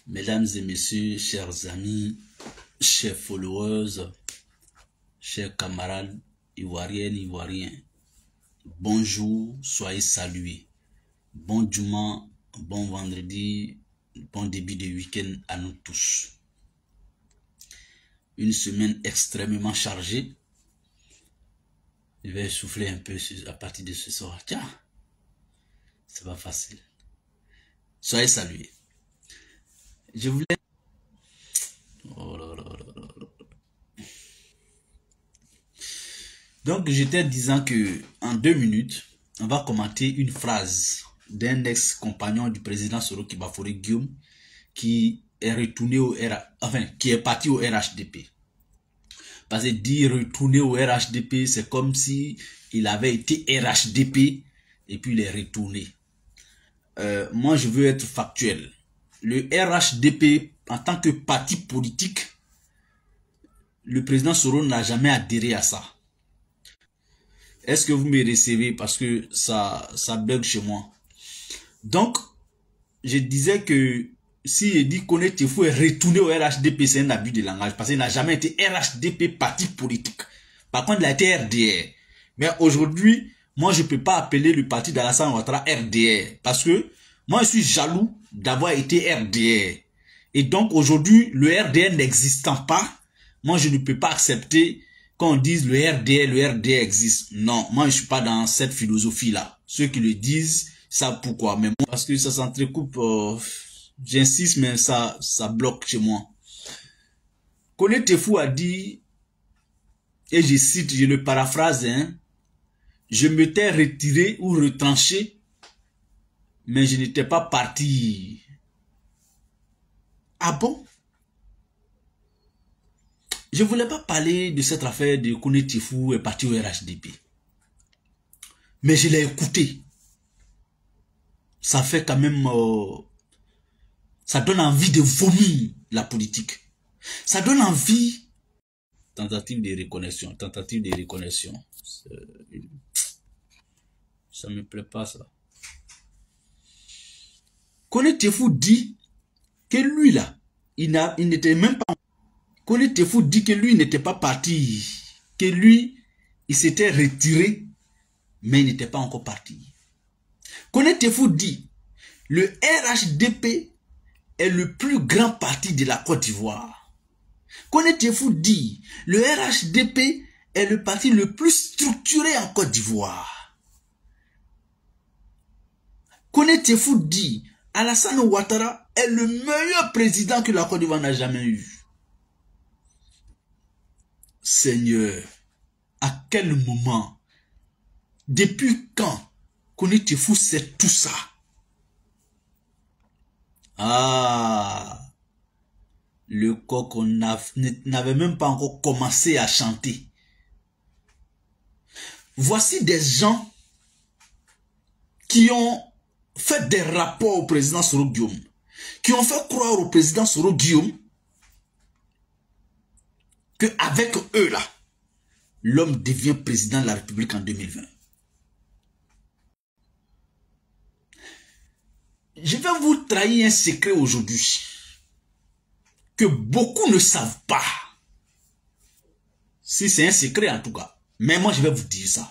Mesdames et messieurs, chers amis, chers followers, chers camarades ivoiriennes, ivoiriens, bonjour, soyez salués. Bon Juma, bon vendredi, bon début de week-end à nous tous. Une semaine extrêmement chargée. Je vais souffler un peu à partir de ce soir. Tiens, c'est pas facile. Soyez salués. Je voulais... Oh là là là là là. Donc, j'étais disant que en 2 minutes, on va commenter une phrase d'un ex-compagnon du président Soro Kibafore Guillaume qui est retourné qui est parti au RHDP. Parce que dire retourner au RHDP, c'est comme si il avait été RHDP et puis il est retourné. Moi, je veux être factuel. Le RHDP, en tant que parti politique, le président Soro n'a jamais adhéré à ça. Est-ce que vous me recevez? Parce que ça bug chez moi. Donc, je disais que si il dit qu'on est fou et retourner au RHDP, c'est un abus de langage. Parce qu'il n'a jamais été RHDP parti politique. Par contre, il a été RDR. Mais aujourd'hui, moi, je ne peux pas appeler le parti d'Alassane Ouattara RDR. Parce que moi, je suis jaloux d'avoir été RDR. Et donc, aujourd'hui, le RDR n'existant pas, moi, je ne peux pas accepter qu'on dise le RDR existe. Non, moi, je ne suis pas dans cette philosophie-là. Ceux qui le disent savent pourquoi. Mais moi, parce que ça s'entrecoupe, j'insiste, mais ça bloque chez moi. Kone Tefou a dit, et je cite, je le paraphrase, hein, je m'étais retiré ou retranché, mais je n'étais pas parti. Ah bon? Je ne voulais pas parler de cette affaire de Kone Tefou est parti au RHDP. Mais je l'ai écouté. Ça fait quand même... ça donne envie de vomir la politique. Ça donne envie... Tentative de reconnaissance. Tentative de reconnaissance. Ça ne me plaît pas, ça. Kone Tefou dit que lui, là, il n'était même pas... Kone Tefou dit que lui n'était pas parti. Que lui, il s'était retiré, mais il n'était pas encore parti. Kone Tefou dit, le RHDP est le plus grand parti de la Côte d'Ivoire. Kone Tefou dit, le RHDP est le parti le plus structuré en Côte d'Ivoire. Kone Tefou dit, Alassane Ouattara est le meilleur président que la Côte d'Ivoire n'a jamais eu. Seigneur, à quel moment, depuis quand Kone Tefou sait tout ça? Ah, le coq n'avait même pas encore commencé à chanter. Voici des gens qui ont fait des rapports au président Soro Guillaume, qui ont fait croire au président Soro Guillaume qu'avec eux là, l'homme devient président de la République en 2020. Je vais vous trahir un secret aujourd'hui que beaucoup ne savent pas. Si c'est un secret en tout cas. Mais moi je vais vous dire ça.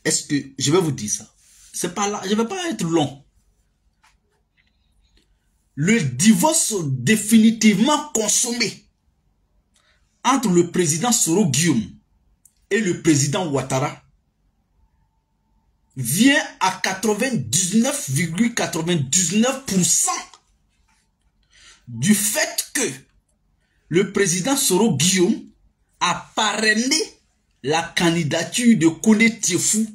Est-ce que je vais vous dire ça? C'est pas là, je ne vais pas être long. Le divorce définitivement consommé entre le président Soro Guillaume et le président Ouattara vient à 99,99% du fait que le président Soro Guillaume a parrainé la candidature de Kone Tefou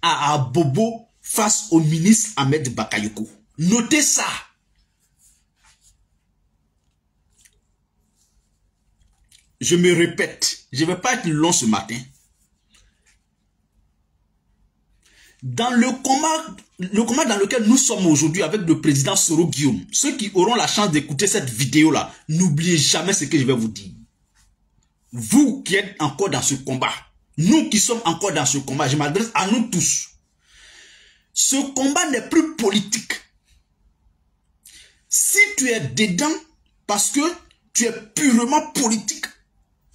à Abobo face au ministre Ahmed Bakayoko. Notez ça. Je me répète, je ne vais pas être long ce matin. Dans le combat dans lequel nous sommes aujourd'hui avec le président Soro Guillaume, ceux qui auront la chance d'écouter cette vidéo-là, n'oubliez jamais ce que je vais vous dire. Vous qui êtes encore dans ce combat, nous qui sommes encore dans ce combat, je m'adresse à nous tous. Ce combat n'est plus politique. Si tu es dedans parce que tu es purement politique,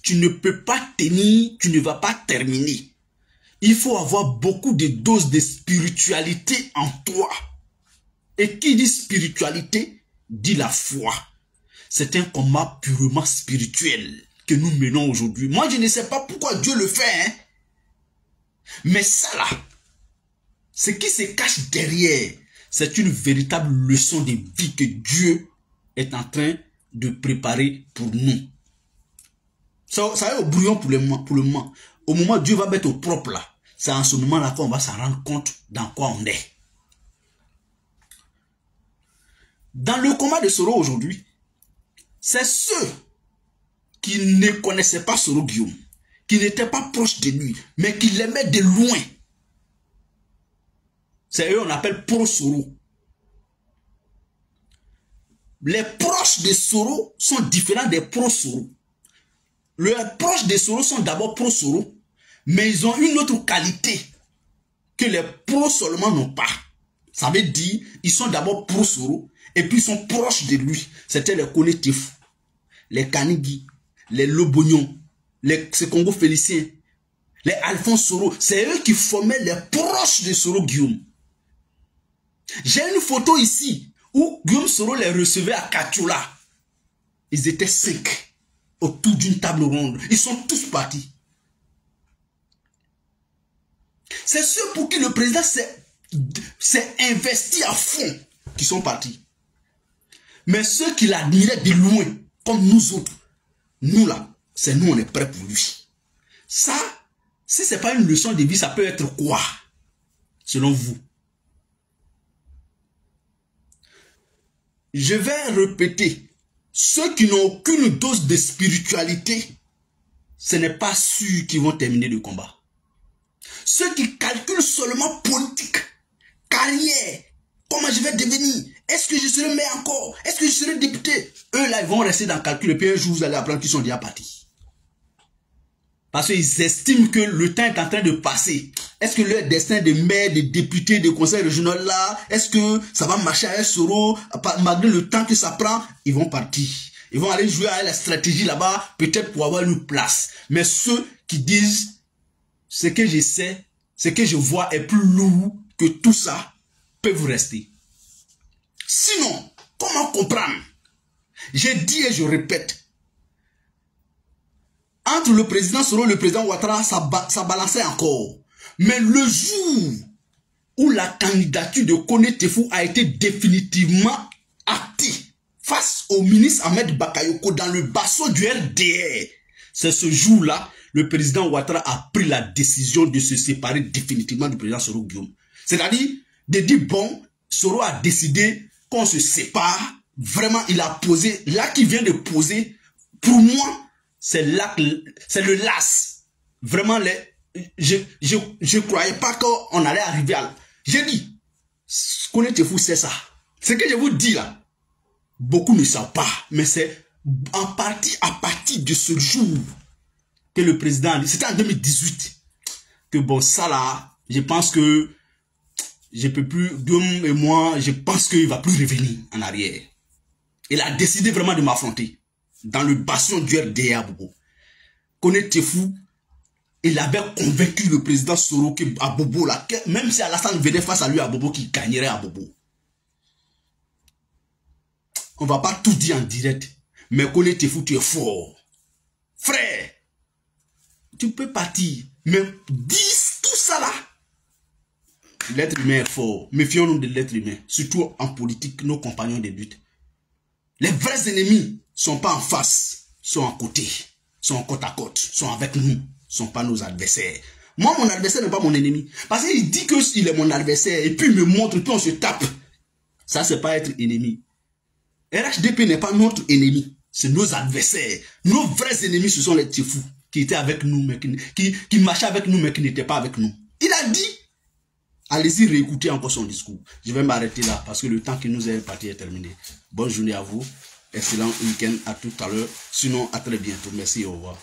tu ne peux pas tenir, tu ne vas pas terminer. Il faut avoir beaucoup de doses de spiritualité en toi. Et qui dit spiritualité, dit la foi. C'est un combat purement spirituel que nous menons aujourd'hui. Moi, je ne sais pas pourquoi Dieu le fait, hein. Mais ça là, ce qui se cache derrière, c'est une véritable leçon de vie que Dieu est en train de préparer pour nous. Ça est au brouillon pour le moment. Au moment où Dieu va mettre au propre là, c'est en ce moment-là qu'on va s'en rendre compte dans quoi on est. Dans le combat de Soro aujourd'hui, c'est ceux qui ne connaissaient pas Soro Guillaume, qui n'étaient pas proches de lui, mais qui l'aimaient de loin. C'est eux qu'on appelle pro-Soro. Les proches de Soro sont différents des pro-Soro. Les proches de Soro sont d'abord pro-Soro, mais ils ont une autre qualité que les pros seulement n'ont pas. Ça veut dire, ils sont d'abord pro-Soro, et puis ils sont proches de lui. C'était les Kone Tefu, les Kanigi, les Lobognon, les Congo Félicien, les Alphonse Soro. C'est eux qui formaient les proches de Soro Guillaume. J'ai une photo ici où Guillaume Soro les recevait à Kachula. Ils étaient 5 autour d'une table ronde. Ils sont tous partis. C'est ceux pour qui le président s'est investi à fond qui sont partis. Mais ceux qui l'admiraient de loin, comme nous autres, nous là, c'est nous, on est prêts pour lui. Ça, si ce n'est pas une leçon de vie, ça peut être quoi, selon vous? Je vais répéter, ceux qui n'ont aucune dose de spiritualité, ce n'est pas sûr qu'ils vont terminer le combat. Ceux qui calculent seulement politique, carrière, comment je vais devenir, est-ce que je serai maire encore, est-ce que je serai député, eux là ils vont rester dans le calcul et puis un jour vous allez apprendre qu'ils sont déjà partis. Parce qu'ils estiment que le temps est en train de passer. Est-ce que leur destin de maire, de député, de conseil régional là, est-ce que ça va marcher à un Soro, malgré le temps que ça prend, ils vont partir. Ils vont aller jouer à la stratégie là-bas, peut-être pour avoir une place. Mais ceux qui disent, ce que je sais, ce que je vois est plus lourd que tout ça, peuvent rester. Sinon, comment comprendre? J'ai dit et je répète, entre le président Soro et le président Ouattara, ça balançait encore. Mais le jour où la candidature de Kone Tefu a été définitivement actée face au ministre Ahmed Bakayoko dans le bassin du RDR, c'est ce jour-là, le président Ouattara a pris la décision de se séparer définitivement du président Soro Guillaume. C'est-à-dire, de dire, bon, Soro a décidé qu'on se sépare. Vraiment, il a posé, là qu'il vient de poser, pour moi, c'est là, c'est le las. Vraiment, je croyais pas qu'on allait arriver à... J'ai dit, Kone Tefu, c'est ça. Ce que je vous dis là, beaucoup ne savent pas, mais c'est en partie à partir de ce jour que le président, c'était en 2018, que bon, ça là, je pense que je peux plus, Guillaume et moi, je pense qu'il va plus revenir en arrière. Il a décidé vraiment de m'affronter dans le bassin du RDA, Bobo. Kone Tefu, il avait convaincu le président Soro à Bobo là, que même si Alassane venait face à lui à Bobo, qu'il gagnerait à Bobo. On va pas tout dire en direct, mais Kone Tefu, tu es fort. Frère, tu peux partir, mais dis tout ça là. L'être humain est fort. Méfions-nous de l'être humain, surtout en politique, nos compagnons de lutte. Les vrais ennemis sont pas en face, sont à côté, sont côte à côte, sont avec nous, sont pas nos adversaires. Moi, mon adversaire n'est pas mon ennemi. Parce qu'il dit qu'il est mon adversaire et puis il me montre, puis on se tape. Ça, c'est pas être ennemi. RHDP n'est pas notre ennemi, c'est nos adversaires. Nos vrais ennemis, ce sont les Tefu qui étaient avec nous, mais qui marchaient avec nous, mais qui n'étaient pas avec nous. Il a dit, allez-y réécouter encore son discours. Je vais m'arrêter là parce que le temps qui nous est imparti est terminé. Bonne journée à vous. Excellent week-end à tout à l'heure. Sinon, à très bientôt. Merci et au revoir.